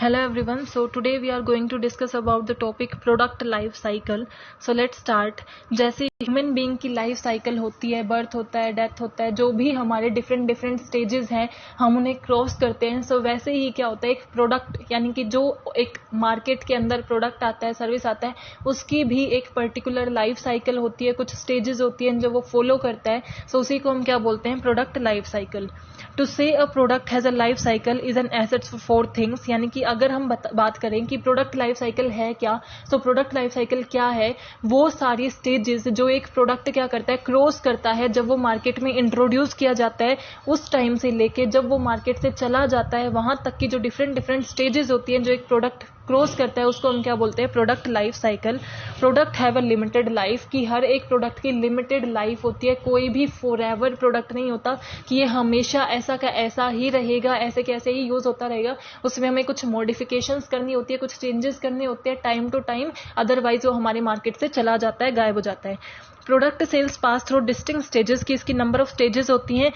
Hello everyone. So today we are going to discuss about the topic product life cycle. So let's start. जैसे human being की life cycle होती है, birth होता है, death होता है, जो भी हमारे डिफरेंट स्टेजेस हैं हम उन्हें क्रॉस करते हैं. सो वैसे ही क्या होता है, एक प्रोडक्ट यानी कि जो एक मार्केट के अंदर प्रोडक्ट आता है, सर्विस आता है, उसकी भी एक पर्टिकुलर लाइफ साइकिल होती है, कुछ स्टेजेस होती हैं जो वो फॉलो करता है. सो उसी को हम क्या बोलते हैं, प्रोडक्ट लाइफ साइकिल. टू से a product has a life cycle is an asset for 4 things. यानी कि अगर हम बात करें कि प्रोडक्ट लाइफ साइकिल है क्या, तो प्रोडक्ट लाइफ साइकिल क्या है, वो सारी स्टेजेस जो एक प्रोडक्ट क्या करता है, क्रॉस करता है जब वो मार्केट में इंट्रोड्यूस किया जाता है, उस टाइम से लेके जब वो मार्केट से चला जाता है वहां तक की जो डिफरेंट स्टेजेस होती हैं जो एक प्रोडक्ट क्रॉस करता है, उसको हम क्या बोलते हैं, product life cycle. Product have a limited life, कि हर एक प्रोडक्ट की लिमिटेड लाइफ होती है. कोई भी फॉरएवर प्रोडक्ट नहीं होता कि ये हमेशा ऐसा का ऐसा ही रहेगा, ऐसे कैसे ही यूज होता रहेगा. उसमें हमें कुछ मॉडिफिकेशंस करनी होती है, कुछ चेंजेस करने होते हैं टाइम टू टाइम, अदरवाइज वो हमारे मार्केट से चला जाता है, गायब हो जाता है. Product sales pass through distinct stages, की इसकी नंबर ऑफ स्टेजेस होती हैं.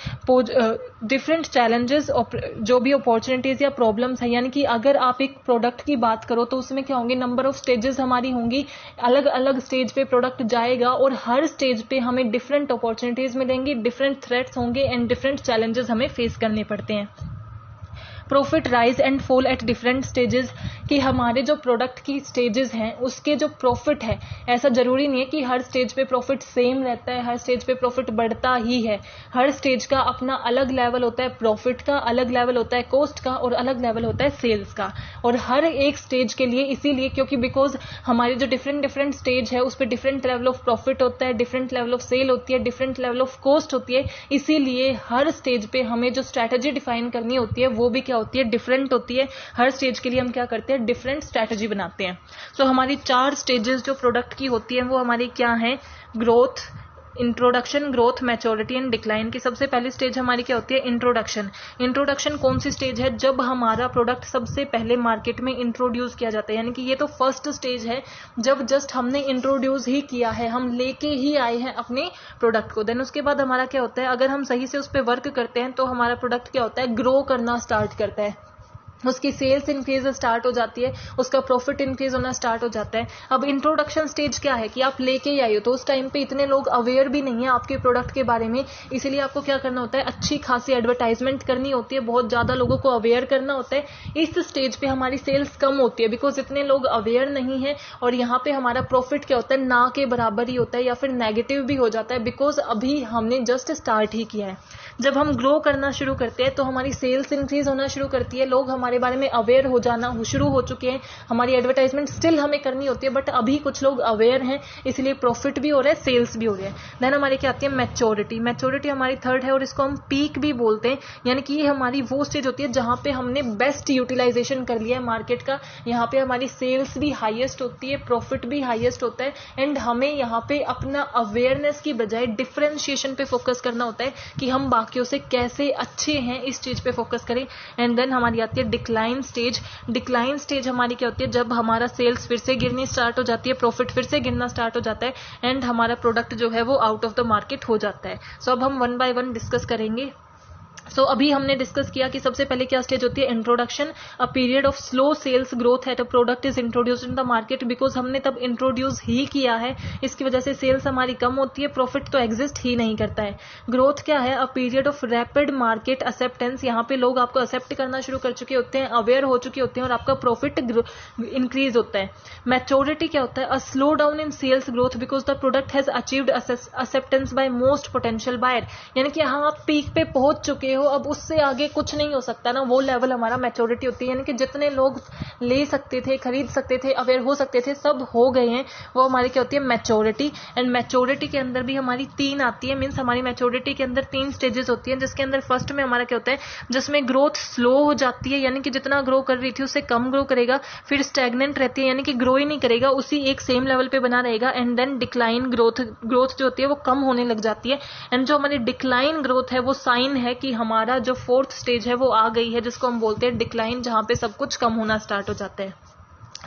डिफरेंट चैलेंजेस, जो भी अपॉर्चुनिटीज या प्रॉब्लम्स है, यानी कि अगर आप एक प्रोडक्ट की बात करो तो उसमें क्या होंगे, नंबर ऑफ स्टेजेस हमारी होंगी. अलग अलग स्टेज पे प्रोडक्ट जाएगा और हर स्टेज पे हमें डिफरेंट अपॉर्चुनिटीज मिलेंगी, डिफरेंट थ्रेट्स होंगे एंड डिफरेंट चैलेंजेस हमें फेस करने पड़ते हैं. Profit rise and fall at different stages, कि हमारे जो प्रोडक्ट की स्टेजेस हैं उसके जो प्रॉफिट है, ऐसा जरूरी नहीं है कि हर स्टेज पे प्रॉफिट सेम रहता है, हर स्टेज पे प्रॉफिट बढ़ता ही है. हर स्टेज का अपना अलग लेवल होता है प्रॉफिट का, अलग लेवल होता है कॉस्ट का और अलग लेवल होता है सेल्स का. और हर एक स्टेज के लिए इसीलिए क्योंकि बिकॉज हमारी जो डिफरेंट स्टेज है उस पर डिफरेंट लेवल ऑफ प्रॉफिट होता है, डिफरेंट लेवल ऑफ सेल होती है, डिफरेंट लेवल ऑफ कॉस्ट होती है. इसीलिए हर स्टेज पे हमें जो स्ट्रैटेजी डिफाइन करनी होती है वो भी क्या होती है, डिफरेंट होती है. हर स्टेज के लिए हम क्या करते हैं, डिफरेंट स्ट्रैटेजी बनाते हैं. सो हमारी 4 स्टेजेस जो प्रोडक्ट की होती है वो हमारी क्या है, growth, introduction, growth, maturity and decline. की सबसे पहली स्टेज हमारी क्या होती है, इंट्रोडक्शन. इंट्रोडक्शन कौन सी स्टेज है, जब हमारा प्रोडक्ट सबसे पहले मार्केट में इंट्रोड्यूस किया जाता है, यानी कि ये तो फर्स्ट स्टेज है, जब जस्ट हमने इंट्रोड्यूस ही किया है, हम लेके ही आए हैं अपने प्रोडक्ट को. देन उसके बाद हमारा क्या होता है, अगर हम सही से उस पर वर्क करते हैं तो हमारा प्रोडक्ट क्या होता है, ग्रो करना स्टार्ट करता है, उसकी सेल्स इंक्रीज स्टार्ट हो जाती है, उसका प्रॉफिट इंक्रीज होना स्टार्ट हो जाता है. अब इंट्रोडक्शन स्टेज क्या है, कि आप लेके ही आए हो, तो उस टाइम पे इतने लोग अवेयर भी नहीं है आपके प्रोडक्ट के बारे में, इसलिए आपको क्या करना होता है, अच्छी खासी एडवर्टाइजमेंट करनी होती है, बहुत ज्यादा लोगों को अवेयर करना होता है. इस स्टेज पे हमारी सेल्स कम होती है बिकॉज इतने लोग अवेयर नहीं है, और यहाँ पे हमारा प्रॉफिट क्या होता है, ना के बराबर ही होता है या फिर नेगेटिव भी हो जाता है, बिकॉज अभी हमने जस्ट स्टार्ट ही किया है. जब हम ग्रो करना शुरू करते हैं तो हमारी सेल्स इंक्रीज होना शुरू करती है, लोग हमारे बारे में अवेयर हो जाना शुरू हो चुके हैं. हमारी एडवर्टाइजमेंट स्टिल हमें करनी होती है बट अभी कुछ लोग अवेयर हैं, इसलिए प्रॉफिट भी हो रहा है, सेल्स भी हो रहे हैं. देन हमारी क्या आती है, मैच्योरिटी. मैच्योरिटी हमारी थर्ड है और इसको हम पीक भी बोलते हैं, यानी कि ये हमारी वो स्टेज होती है जहां पे हमने बेस्ट यूटिलाइजेशन कर लिया है मार्केट का. यहाँ पे हमारी सेल्स भी हाईएस्ट होती है, प्रॉफिट भी हाईएस्ट होता है, एंड हमें यहाँ पे अपना अवेयरनेस की बजाय डिफरेंशिएशन पे फोकस करना होता है कि हम बाकियों से कैसे अच्छे हैं, इस चीज पे फोकस करें. एंड देन हमारी आती है डिक्लाइन स्टेज. डिक्लाइन स्टेज हमारी क्या होती है, जब हमारा सेल्स फिर से गिरनी स्टार्ट हो जाती है, प्रॉफिट फिर से गिरना स्टार्ट हो जाता है, एंड हमारा प्रोडक्ट जो है वो आउट ऑफ द मार्केट हो जाता है. सो अब हम 1 बाय 1 डिस्कस करेंगे. सो अभी हमने डिस्कस किया कि सबसे पहले क्या स्टेज होती है, introduction. A period of slow sales growth at a product is introduced in the market, because हमने तब इंट्रोड्यूस ही किया है, इसकी वजह से सेल्स हमारी कम होती है, प्रॉफिट तो एग्जिस्ट ही नहीं करता है. ग्रोथ क्या है, अ period of rapid market acceptance. यहाँ पे लोग आपको एक्सेप्ट करना शुरू कर चुके होते हैं, अवेयर हो चुके होते हैं और आपका प्रॉफिट इंक्रीज होता है. मैच्योरिटी क्या होता है, a slow down in sales growth because the product has achieved acceptance by most potential buyer. यानी कि हाँ आप पीक पे पहुंच चुके हो, अब उससे आगे कुछ नहीं हो सकता ना, वो लेवल हमारा मैच्योरिटी होती है. यानी कि जितने लोग ले सकते थे, खरीद सकते थे, अवेयर हो सकते थे, सब हो गए हैं, वो हमारी क्या होती है, मैच्योरिटी. एंड मैच्योरिटी के अंदर भी हमारी 3 आती है, मींस हमारी मैच्योरिटी के अंदर 3 स्टेजेस होती हैं, जिसके अंदर फर्स्ट में हमारा क्या होता है, जिसमें ग्रोथ स्लो हो जाती है, यानी कि जितना ग्रो कर रही थी उससे कम ग्रो करेगा. फिर स्टैग्नेंट रहती है, यानी कि ग्रो ही नहीं करेगा, उसी एक सेम लेवल पे बना रहेगा. And then decline growth. Growth जो होती है वो कम होने लग जाती है. एंड जो हमारी डिक्लाइन ग्रोथ है वो साइन है कि हमारा जो 4th स्टेज है वो आ गई है, जिसको हम बोलते हैं डिक्लाइन, जहां पे सब कुछ कम होना स्टार्ट हो जाता है.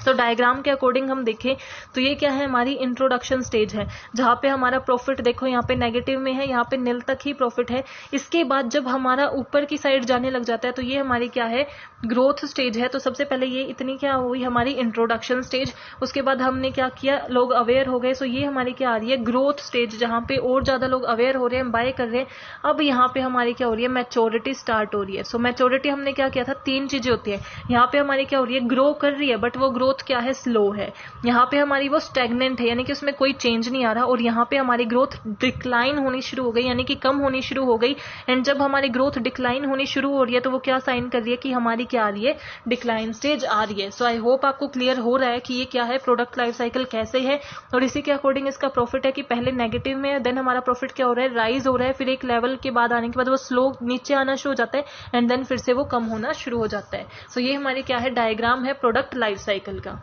तो डायग्राम के अकॉर्डिंग हम देखें तो ये क्या है, हमारी इंट्रोडक्शन स्टेज है, जहाँ पे हमारा प्रॉफिट देखो यहाँ पे नेगेटिव में है, यहाँ पे नील तक ही प्रॉफिट है। इसके बाद जब हमारा ऊपर की साइड जाने लग जाता है तो ये हमारी क्या है, ग्रोथ स्टेज है। तो सबसे पहले ये इतनी क्या हुई, हमारी इंट्रोडक्शन स्टेज। उसके बाद हमने क्या किया, लोग अवेयर हो गए, सो ये हमारी क्या आ रही है, ग्रोथ स्टेज, जहाँ पे और ज्यादा लोग अवेयर हो रहे हैं, बाय कर रहे हैं। अब यहाँ पे हमारी क्या हो रही है, मैच्योरिटी स्टार्ट हो रही है। सो मैच्योरिटी हमने क्या किया था, 3 चीजें होती है। यहाँ पे हमारी क्या हो रही है, ग्रो कर रही है, बट वो ग्रोथ क्या है, स्लो है। यहाँ पे हमारी वो स्टेगनेंट है, यानी कि उसमें कोई चेंज नहीं आ रहा। और यहाँ पे हमारी ग्रोथ डिक्लाइन होनी शुरू हो गई, यानी कि कम होनी शुरू हो गई। एंड जब हमारी ग्रोथ डिक्लाइन होनी शुरू हो रही है तो वो क्या साइन कर रही है कि हमारी क्या आ रही है, डिक्लाइन स्टेज आ रही है। सो आई होप आपको क्लियर हो रहा है कि ये क्या है, प्रोडक्ट लाइफ साइकिल कैसे है। और इसी के अकॉर्डिंग इसका प्रॉफिट है कि पहले नेगेटिव में है, देन हमारा प्रॉफिट क्या हो रहा है, राइज हो रहा है, फिर एक लेवल के बाद आने के बाद वो स्लो नीचे आना शुरू हो जाता है, एंड देन फिर से वो कम होना शुरू हो जाता है। सो ये हमारी क्या है, डायग्राम है प्रोडक्ट लाइफ साइकिल का।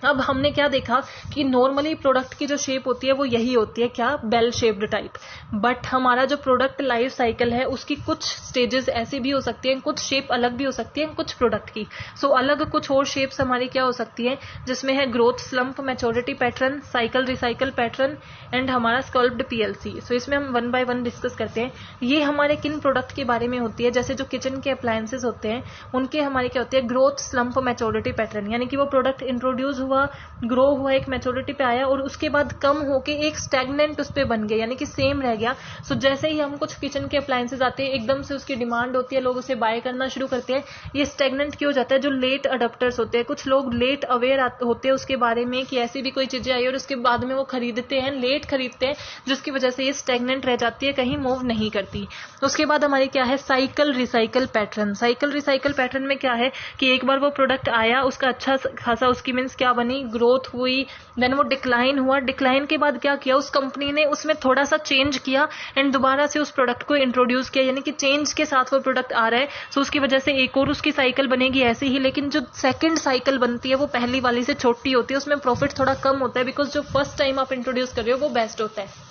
अब हमने क्या देखा कि नॉर्मली प्रोडक्ट की जो शेप होती है वो यही होती है, क्या, बेल शेप्ड टाइप। बट हमारा जो प्रोडक्ट लाइफ साइकिल है उसकी कुछ स्टेजेस ऐसी भी हो सकती हैं, कुछ शेप अलग भी हो सकती है कुछ प्रोडक्ट की। सो अलग कुछ और शेप्स हमारी क्या हो सकती है, जिसमें है growth slump, maturity pattern, cycle recycle pattern and हमारा स्कल्प्ड पीएलसी। सो इसमें हम 1 बाय 1 डिस्कस करते हैं। ये हमारे किन प्रोडक्ट के बारे में होती है, जैसे जो किचन के अप्लायंसेस होते हैं उनके हमारे क्या होते हैं, ग्रोथ स्लम्प मैच्योरिटी पैटर्न, यानी कि वो प्रोडक्ट इंट्रोड्यूस हुआ, ग्रो हुआ, एक मैच्योरिटी पे आया और उसके बाद कम होके एक स्टैग्नेंट उस पे बन गया, यानी कि सेम रह गया। सो जैसे ही हम कुछ किचन के अप्लायंसेस आते हैं, एकदम से उसकी डिमांड होती है, लोग उसे बाय करना शुरू करते हैं, ये स्टैग्नेंट क्यों हो जाता है। जो लेट अडप्टर्स होते हैं, कुछ लोग लेट अवेयर होते हैं उसके बारे में कि ऐसी भी कोई चीजें आई और उसके बाद में वो खरीदते हैं, लेट खरीदते हैं, जिसकी वजह से ये स्टैग्नेंट रह जाती है, कहीं मूव नहीं करती। उसके बाद हमारी क्या है, cycle recycle pattern. Cycle recycle pattern में क्या है कि एक बार वो प्रोडक्ट आया, उसका अच्छा खासा उसकी मीन्स क्या बनी, ग्रोथ हुई, देन वो डिक्लाइन हुआ, डिक्लाइन के बाद क्या किया उस कंपनी ने, उसमें थोड़ा सा चेंज किया एंड दोबारा से उस प्रोडक्ट को इंट्रोड्यूस किया, यानी कि चेंज के साथ वो प्रोडक्ट आ रहा है। सो उसकी वजह से एक और उसकी साइकिल बनेगी ऐसे ही, लेकिन जो सेकंड साइकिल बनती है वो पहली वाली से छोटी होती है, उसमें प्रॉफिट थोड़ा कम होता है, बिकॉज जो फर्स्ट टाइम आप इंट्रोड्यूस कर रहे हो वो बेस्ट होता है।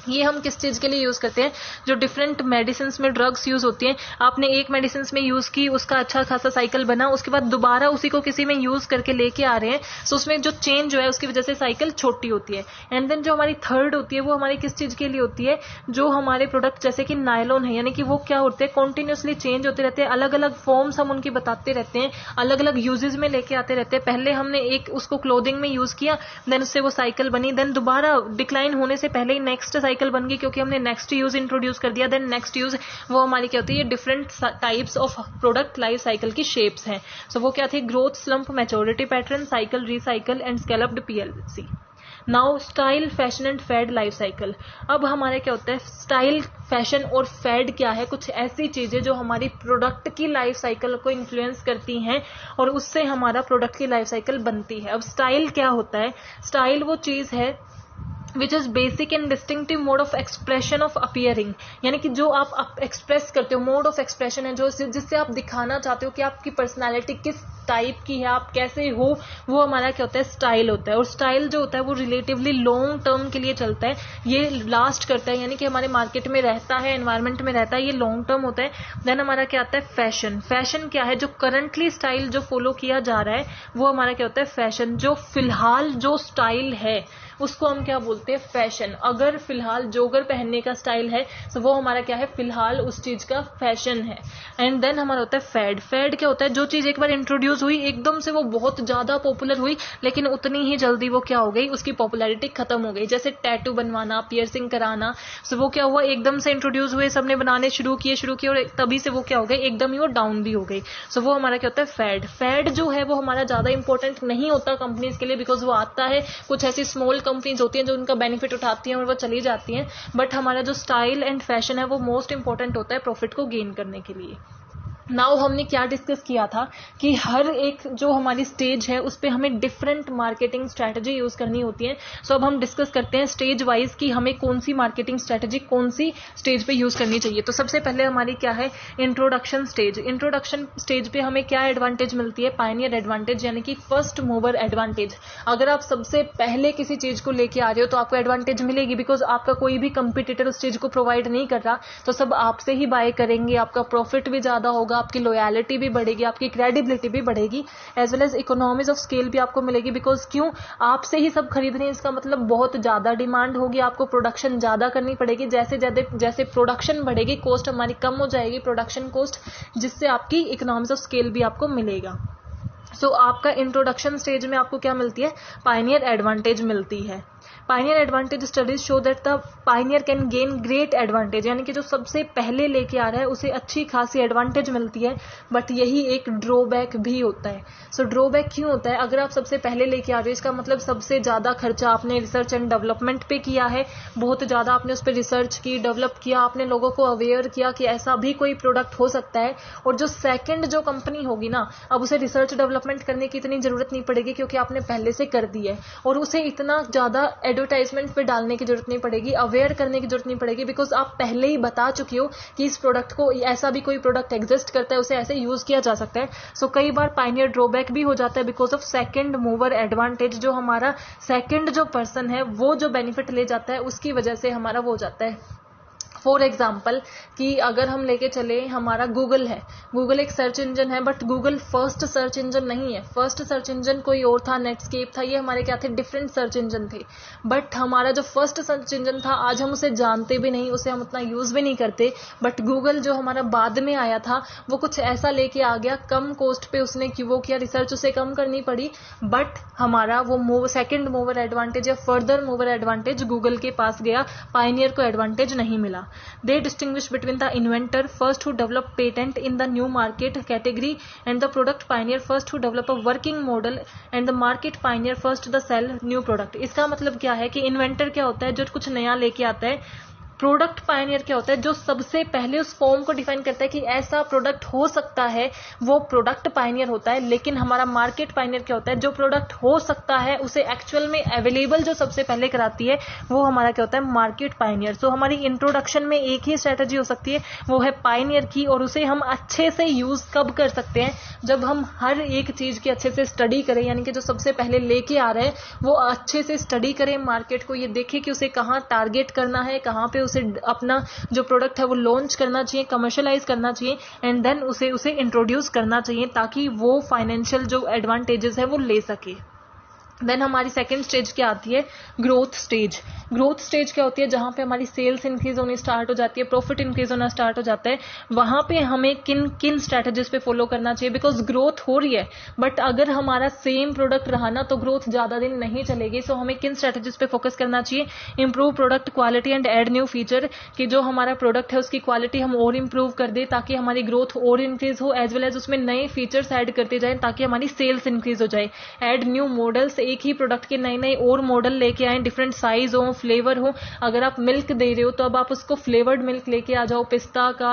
ये हम किस चीज के लिए यूज करते हैं, जो डिफरेंट मेडिसिन में ड्रग्स यूज होती हैं, आपने एक मेडिसिन में यूज की, उसका अच्छा खासा साइकिल बना, उसके बाद दोबारा उसी को किसी में यूज करके लेके आ रहे हैं, सो उसमें जो चेंज है उसकी वजह से साइकिल छोटी होती है। एंड देन जो हमारी थर्ड होती है वो हमारी किस चीज के लिए होती है, जो हमारे प्रोडक्ट जैसे कि नायलॉन है, यानी कि वो क्या होते हैं, कॉन्टिन्यूसली चेंज होते रहते हैं, अलग अलग फॉर्म्स हम उनकी बताते रहते हैं, अलग अलग यूजेस में लेके आते रहते हैं। पहले हमने एक उसको क्लोथिंग में यूज किया, देन उससे वो साइकिल बनी, देन दोबारा डिक्लाइन होने से पहले ही नेक्स्ट साइकिल बन गई, क्योंकि हमने नेक्स्ट यूज इंट्रोड्यूस कर दिया, देन नेक्स्ट यूज, वो हमारी क्या होती है, ये different types of product life cycle की शेप्स हैं। सो वो क्या थी, growth slump maturity pattern, cycle recycle and scalloped PLC. Now style, fashion and fad life cycle. अब हमारे क्या होता है, स्टाइल, फैशन और फैड क्या है, कुछ ऐसी चीजें जो हमारी प्रोडक्ट की लाइफ साइकिल को इन्फ्लुएंस करती हैं और उससे हमारा प्रोडक्ट की लाइफ साइकिल बनती है। अब स्टाइल क्या होता है, स्टाइल वो चीज है which is basic and distinctive mode of expression of appearing, यानी कि जो आप एक्सप्रेस करते हो, मोड ऑफ एक्सप्रेशन है जो जिससे आप दिखाना चाहते हो कि आपकी पर्सनालिटी किस टाइप की है, आप कैसे हो, वो हमारा क्या होता है, स्टाइल होता है। और स्टाइल जो होता है वो रिलेटिवली लॉन्ग टर्म के लिए चलता है, ये लास्ट करता है, यानी कि हमारे मार्केट में रहता है, एनवायरमेंट में रहता है, ये लॉन्ग टर्म होता है। देन हमारा क्या आता है, फैशन। फैशन क्या है, जो करंटली स्टाइल जो फॉलो किया जा रहा है वो हमारा क्या होता है, फैशन। जो फिलहाल जो स्टाइल है उसको हम क्या बोलते हैं, फैशन। अगर फिलहाल जोगर पहनने का स्टाइल है तो वो हमारा क्या है, फिलहाल उस चीज का फैशन है। एंड देन हमारा होता है फैड। फैड क्या होता है, जो चीज एक बार इंट्रोड्यूस हुई, एकदम से वो बहुत ज्यादा पॉपुलर हुई, लेकिन उतनी ही जल्दी वो क्या हो गई, उसकी पॉपुलैरिटी खत्म हो गई। जैसे टैटू बनवाना, पियर्सिंग कराना, सो वो क्या हुआ, एकदम से इंट्रोड्यूस हुए, सबने बनाने शुरू किए और तभी से वो क्या हो गए, एकदम ही वो डाउन भी हो गई। सो वो हमारा क्या होता है, फैड। फैड जो है वो हमारा ज्यादा इंपॉर्टेंट नहीं होता कंपनीज के लिए, बिकॉज वो आता है, कुछ ऐसी स्मॉल कंपनीज होती हैं जो उनका बेनिफिट उठाती हैं और वो चली जाती हैं। बट हमारा जो स्टाइल एंड फैशन है वो मोस्ट इंपॉर्टेंट होता है प्रॉफिट को गेन करने के लिए। नाउ हमने क्या डिस्कस किया था कि हर एक जो हमारी स्टेज है उस पे हमें डिफरेंट मार्केटिंग स्ट्रेटजी यूज करनी होती है। सो अब हम डिस्कस करते हैं स्टेज वाइज कि हमें कौन सी मार्केटिंग स्ट्रेटजी कौन सी स्टेज पे यूज करनी चाहिए। तो सबसे पहले हमारी क्या है, इंट्रोडक्शन स्टेज। इंट्रोडक्शन स्टेज पे हमें क्या एडवांटेज मिलती है, पायनियर एडवांटेज, यानी कि फर्स्ट मूवर एडवांटेज। अगर आप सबसे पहले किसी चीज को लेके आ रहे हो तो आपको एडवांटेज मिलेगी, बिकॉज आपका कोई भी कंपिटिटर उस चीज को प्रोवाइड नहीं कर रहा, तो सब आपसे ही बाय करेंगे, आपका प्रॉफिट भी ज्यादा होगा, आपकी लॉयल्टी भी बढ़ेगी, आपकी क्रेडिबिलिटी भी बढ़ेगी, as well as economies of scale भी आपको मिलेगी। बिकॉज क्यों, आपसे ही सब खरीद रहे हैं, इसका मतलब बहुत ज़्यादा डिमांड होगी, आपको प्रोडक्शन ज़्यादा करनी पड़ेगी। जैसे जैसे प्रोडक्शन बढ़ेगी, कॉस्ट हमारी कम हो जाएगी, प्रोडक्शन कॉस्ट, जिससे आपकी इकोनॉमीज ऑफ स्केल भी आपको मिलेगा। सो आपका इंट्रोडक्शन स्टेज में आपको क्या मिलती है, पायनियर एडवांटेज मिलती है। Pioneer advantage studies show that the Pioneer can gain great advantage, यानी कि जो सबसे पहले लेके आ रहा है उसे अच्छी खासी एडवांटेज मिलती है। बट यही एक ड्रॉबैक भी होता है। सो ड्रॉबैक क्यों होता है, अगर आप सबसे पहले लेके आ रहे हो, इसका मतलब सबसे ज़्यादा खर्चा आपने रिसर्च एंड डेवलपमेंट पे किया है, बहुत ज़्यादा आपने उस पर रिसर्च की, डेवलप किया, आपने लोगों को अवेयर किया कि ऐसा भी कोई प्रोडक्ट हो सकता है। और जो सेकेंड जो कंपनी होगी ना, अब उसे रिसर्च डेवलपमेंट करने की इतनी ज़रूरत नहीं पड़ेगी क्योंकि आपने पहले से कर दी है, और उसे इतना ज़्यादा एडवर्टाइजमेंट पे डालने की जरूरत नहीं पड़ेगी, अवेयर करने की जरूरत नहीं पड़ेगी, बिकॉज आप पहले ही बता चुके हो कि इस प्रोडक्ट को, ऐसा भी कोई प्रोडक्ट एग्जिस्ट करता है, उसे ऐसे यूज किया जा सकता है। सो कई बार पायनियर ड्रॉबैक भी हो जाता है because of second mover advantage. जो हमारा सेकंड जो पर्सन है वो जो बेनिफिट ले जाता है, उसकी वजह से हमारा वो हो जाता है। फॉर एग्जाम्पल कि अगर हम लेके चले, हमारा गूगल है, गूगल एक सर्च इंजन है, but Google first search engine नहीं है। फर्स्ट सर्च इंजन कोई और था, नेटस्केप था, ये हमारे क्या थे, डिफरेंट सर्च इंजन थे। बट हमारा जो फर्स्ट सर्च इंजन था, आज हम उसे जानते भी नहीं, उसे हम उतना यूज भी नहीं करते। बट गूगल जो हमारा बाद में आया था, वो कुछ ऐसा लेके आ गया, कम कॉस्ट पे उसने वो किया, रिसर्च उसे कम करनी पड़ी, बट हमारा वो सेकंड मूवर एडवांटेज या फर्दर मूवर एडवांटेज गूगल के पास गया, पायनियर को एडवांटेज नहीं मिला। They distinguish between the inventor first who develop patent in the new market category and the product pioneer first who develop a working model and the market pioneer first the sell new product। इसका मतलब क्या है कि inventor क्या होता है, जो कुछ नया लेके आता है। प्रोडक्ट पायनियर क्या होता है, जो सबसे पहले उस फॉर्म को डिफाइन करता है कि ऐसा प्रोडक्ट हो सकता है, वो प्रोडक्ट पायनियर होता है। लेकिन हमारा मार्केट पायनियर क्या होता है, जो प्रोडक्ट हो सकता है उसे एक्चुअल में अवेलेबल जो सबसे पहले कराती है, वो हमारा क्या होता है, मार्केट पायनियर। सो हमारी इंट्रोडक्शन में एक ही स्ट्रेटेजी हो सकती है, वो है पायनियर की, और उसे हम अच्छे से यूज कब कर सकते हैं, जब हम हर एक चीज की अच्छे से स्टडी करें, यानी कि जो सबसे पहले लेके आ रहे हैं वो अच्छे से स्टडी करें मार्केट को, ये देखें कि उसे कहाँ टारगेट करना है, कहाँ पे उसे अपना जो प्रोडक्ट है वो लॉन्च करना चाहिए, कमर्शियलाइज करना चाहिए, एंड देन उसे इंट्रोड्यूस करना चाहिए, ताकि वो फाइनेंशियल जो एडवांटेजेस है वो ले सके। देन हमारी सेकेंड स्टेज क्या आती है, ग्रोथ स्टेज। ग्रोथ स्टेज क्या होती है, जहां पे हमारी सेल्स इंक्रीज होनी स्टार्ट हो जाती है, प्रॉफिट इंक्रीज होना स्टार्ट हो जाता है। वहां पे हमें किन किन स्ट्रेटेजीज पे फॉलो करना चाहिए, बिकॉज ग्रोथ हो रही है, बट अगर हमारा सेम प्रोडक्ट रहा ना तो ग्रोथ ज्यादा दिन नहीं चलेगी। सो हमें किन स्ट्रेटेजीज पे फोकस करना चाहिए, improve product quality and add new feature, कि जो हमारा प्रोडक्ट है उसकी क्वालिटी हम और इंप्रूव कर दे ताकि हमारी ग्रोथ और इंक्रीज हो, एज वेल एज उसमें नए फीचर्स ऐड करते जाए ताकि हमारी सेल्स इंक्रीज हो जाए। एड न्यू मॉडल्स, एक ही प्रोडक्ट के नए नए और मॉडल लेके आए, डिफरेंट साइज हो, फ्लेवर हो। अगर आप मिल्क दे रहे हो तो अब आप उसको फ्लेवर्ड मिल्क लेके आ जाओ, पिस्ता का,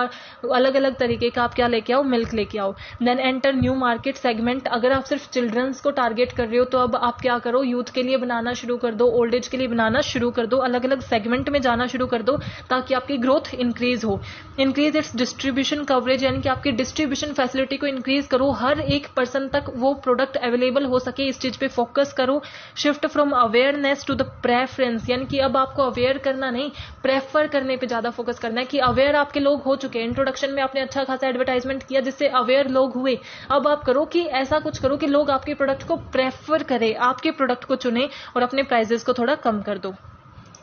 अलग अलग तरीके का आप क्या लेके आओ, मिल्क लेके आओ। Then enter new market segment, अगर आप सिर्फ चिल्ड्रंस को टारगेट कर रहे हो तो अब आप क्या करो, यूथ के लिए बनाना शुरू कर दो, ओल्ड एज के लिए बनाना शुरू कर दो, अलग अलग सेगमेंट में जाना शुरू कर दो ताकि आपकी ग्रोथ इंक्रीज हो। इंक्रीज इट्स डिस्ट्रीब्यूशन कवरेज, यानी कि आपकी डिस्ट्रीब्यूशन फैसिलिटी को इंक्रीज करो, हर एक पर्सन तक वो प्रोडक्ट अवेलेबल हो सके, इस चीज पे फोकस करो। Shift from awareness to the preference, यानी कि अब आपको अवेयर करना नहीं, प्रेफर करने पे ज्यादा फोकस करना है कि अवेयर आपके लोग हो चुके हैं, इंट्रोडक्शन में आपने अच्छा खासा एडवर्टाइजमेंट किया जिससे अवेयर लोग हुए। अब आप करो कि ऐसा कुछ करो कि लोग आपके प्रोडक्ट को प्रेफर करें, आपके प्रोडक्ट को चुने और अपने प्राइजेस को थोड़ा कम कर दो।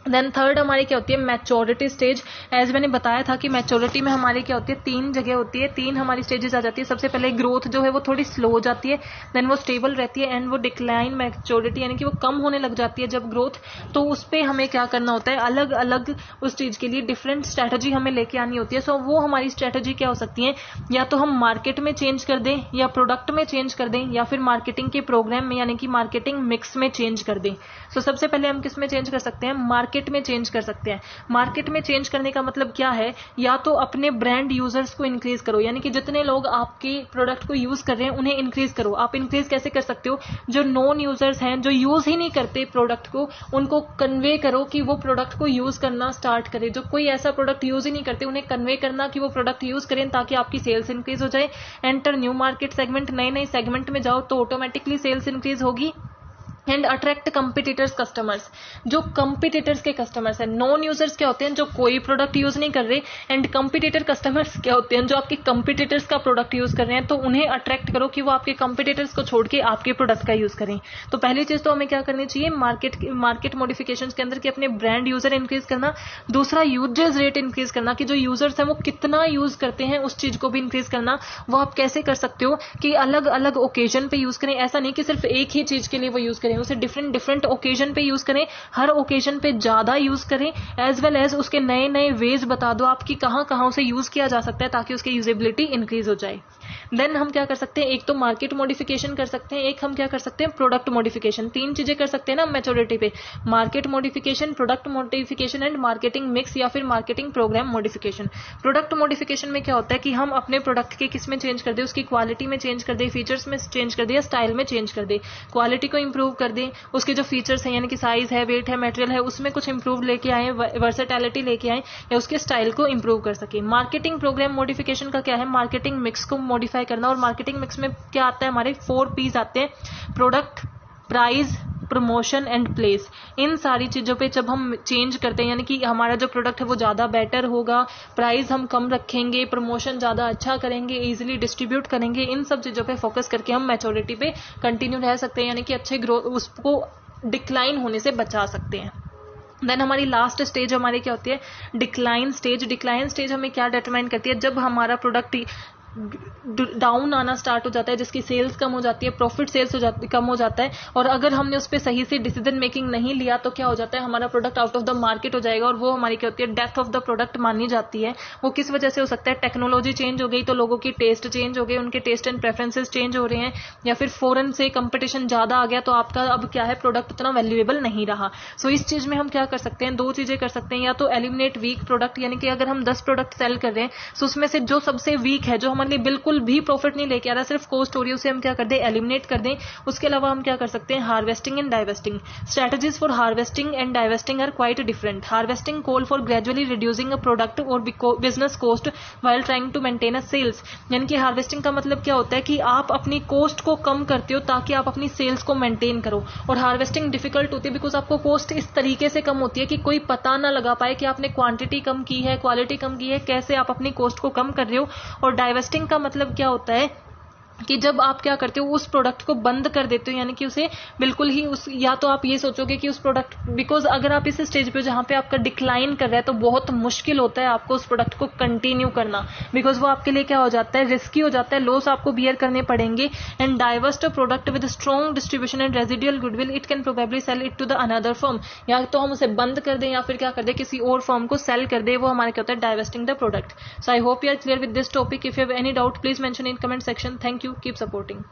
देन थर्ड हमारी क्या होती है, मैच्योरिटी स्टेज। एज मैंने बताया था कि मैच्योरिटी में हमारी क्या होती है, तीन जगह होती है, तीन हमारी स्टेजेस आ जाती है। सबसे पहले ग्रोथ जो है वो थोड़ी स्लो हो जाती है, देन वो स्टेबल रहती है, एंड वो डिक्लाइन मैच्योरिटी, यानी कि वो कम होने लग जाती है जब ग्रोथ। तो उस पर हमें क्या करना होता है, अलग अलग उस चीज के लिए डिफरेंट स्ट्रैटेजी हमें लेके आनी होती है। सो वो हमारी स्ट्रैटेजी क्या हो सकती है, या तो हम मार्केट में चेंज कर दें, या प्रोडक्ट में चेंज कर दें, या फिर मार्केटिंग के प्रोग्राम में, यानी कि मार्केटिंग मिक्स में चेंज कर दें। सो सबसे पहले हम किस में चेंज कर सकते हैं, मार्केट में चेंज कर सकते हैं। मार्केट में चेंज करने का मतलब क्या है, या तो अपने ब्रांड यूजर्स को इंक्रीज करो, यानी कि जितने लोग आपके प्रोडक्ट को यूज कर रहे हैं उन्हें इंक्रीज करो। आप इंक्रीज कैसे कर सकते हो, जो नॉन यूजर्स हैं, जो यूज ही नहीं करते प्रोडक्ट को, उनको कन्वे करो कि वो प्रोडक्ट को यूज करना स्टार्ट करें। जो कोई ऐसा प्रोडक्ट यूज ही नहीं करते उन्हें कन्वे करना कि वो प्रोडक्ट यूज करें ताकि आपकी सेल्स इंक्रीज हो जाए। एंटर न्यू मार्केट सेगमेंट, नए नए सेगमेंट में जाओ तो ऑटोमेटिकली सेल्स इंक्रीज होगी। And attract competitors customers. जो कंपिटिटर्स के कस्टमर्स हैं, नॉन यूजर्स क्या होते हैं, जो कोई प्रोडक्ट यूज नहीं कर रहे, एंड कंपिटिटर कस्टमर्स क्या होते हैं, जो आपके कंपिटिटर्स का प्रोडक्ट यूज कर रहे हैं। तो उन्हें अट्रैक्ट करो कि वो आपके कंपिटिटर्स को छोड़ के आपके प्रोडक्ट का यूज करें। तो पहली चीज तो हमें क्या करनी चाहिए, मार्केट मॉडिफिकेशन के अंदर कि अपने ब्रांड यूजर इंक्रीज करना। दूसरा, यूजर्स रेट इंक्रीज करना, कि जो यूजर्स हैं वो कितना यूज करते हैं उस चीज को भी इंक्रीज करना। वो आप कैसे कर सकते हो कि अलग अलग ओकेजन पे यूज करें, ऐसा नहीं कि सिर्फ एक ही चीज के लिए वो यूज करें, उसे डिफरेंट ओकेजन पे यूज करें, हर ओकेजन पे ज्यादा यूज करें, एज वेल एज उसके नए नए वेज बता दो आपकी कहां कहां उसे यूज किया जा सकता है ताकि उसकी यूजेबिलिटी इंक्रीज हो जाए। देन हम क्या कर सकते हैं, एक तो मार्केट मॉडिफिकेशन कर सकते हैं, एक हम क्या कर सकते हैं, प्रोडक्ट मॉडिफिकेशन। तीन चीजें कर सकते हैं ना मैच्योरिटी पे, market modification, product modification and marketing mix या फिर marketing programme modification. Product modification में क्या होता है कि हम अपने प्रोडक्ट के किस में चेंज कर दे, उसकी क्वालिटी में चेंज कर दे, फीचर्स में चेंज कर दे या स्टाइल में चेंज कर दे, क्वालिटी को इंप्रूव कर दे, उसके जो फीचर्स हैं यानी कि साइज है, वेट है, मटेरियल है, उसमें कुछ इंप्रूव लेके आए, वर्सेटैलिटी लेके आए या उसके स्टाइल को इंप्रूव कर सके। मार्केटिंग प्रोग्राम मॉडिफिकेशन का क्या है, मार्केटिंग मिक्स को मॉडिफाई करना। और मार्केटिंग मिक्स में क्या आता है, हमारे 4 P's आते हैं, product, price, promotion and place. इन सारी चीजों पे जब हम चेंज करते हैं यानी कि हमारा जो प्रोडक्ट है वो ज्यादा बेटर होगा, प्राइस हम कम रखेंगे, प्रमोशन ज्यादा अच्छा करेंगे, इजीली डिस्ट्रीब्यूट करेंगे, इन सब चीजों पे फोकस करके हम मैच्योरिटी पे कंटिन्यू रह सकते हैं, यानी कि अच्छे ग्रोथ, उसको डिक्लाइन होने से बचा सकते हैं। देन हमारी लास्ट स्टेज हमारी क्या होती है, डिक्लाइन स्टेज। डिक्लाइन स्टेज हमें क्या डिटरमाइन करती है, जब हमारा प्रोडक्ट डाउन आना स्टार्ट हो जाता है, जिसकी सेल्स कम हो जाती है, प्रॉफिट सेल्स कम हो जाता है, और अगर हमने उस पर सही से डिसीजन मेकिंग नहीं लिया तो क्या हो जाता है, हमारा product out of the market हो जाएगा। और वो हमारी क्या होती है, डेथ ऑफ द प्रोडक्ट मानी जाती है। वो किस वजह से हो सकता है, टेक्नोलॉजी चेंज हो गई तो लोगों की टेस्ट चेंज हो गए, उनके टेस्ट एंड प्रेफरेंसेस चेंज हो रहे हैं, या फिर फॉरेन से कंपटीशन ज्यादा आ गया तो आपका अब क्या है, प्रोडक्ट उतना वैल्यूएबल नहीं रहा। सो इस चीज में हम क्या कर सकते हैं, दो चीजें कर सकते हैं, या तो एलिमिनेट वीक प्रोडक्ट, यानी कि अगर हम 10 प्रोडक्ट सेल कर रहे हैं तो उसमें से जो सबसे वीक है, जो हमारे लिए बिल्कुल भी प्रॉफिट नहीं लेके आ रहा, सिर्फ कॉस्ट हो रही है, उसे हम क्या कर दें, एलिमिनेट कर दें। उसके अलावा हम क्या कर सकते हैं, harvesting and divesting. Strategies for harvesting and divesting are quite different. Harvesting call for gradually reducing a product और business cost while trying to maintain a sales. यानी कि हार्वेस्टिंग का मतलब क्या होता है कि आप अपनी कॉस्ट को कम करते हो ताकि आप अपनी सेल्स को मेंटेन करो। और हार्वेस्टिंग डिफिकल्ट होती है बिकॉज आपको कॉस्ट इस तरीके से कम होती है कि कोई पता ना लगा पाए कि आपने क्वांटिटी कम की है, क्वालिटी कम की है, कैसे आप अपनी कॉस्ट को कम कर रहे हो। और डाइवेस्टिंग का मतलब क्या होता है कि जब आप क्या करते हो, उस प्रोडक्ट को बंद कर देते हो, यानी कि उसे बिल्कुल ही उस, या तो आप ये सोचोगे कि उस प्रोडक्ट, बिकॉज अगर आप इस स्टेज पे जहां पे आपका डिक्लाइन कर रहा है तो बहुत मुश्किल होता है आपको उस प्रोडक्ट को कंटिन्यू करना, बिकॉज वो आपके लिए क्या हो जाता है, रिस्की हो जाता है, लॉस आपको बियर करने पड़ेंगे। And divest a product with strong distribution and residual goodwill, it can probably sell it to the another firm. या तो हम उसे बंद कर दें या फिर क्या कर दें, किसी और फर्म को सेल कर दे, वो हमारे क्या होता है, divesting the product. So I hope you are clear with this topic. If you have any doubt please mention in comment section. Thank you, keep supporting.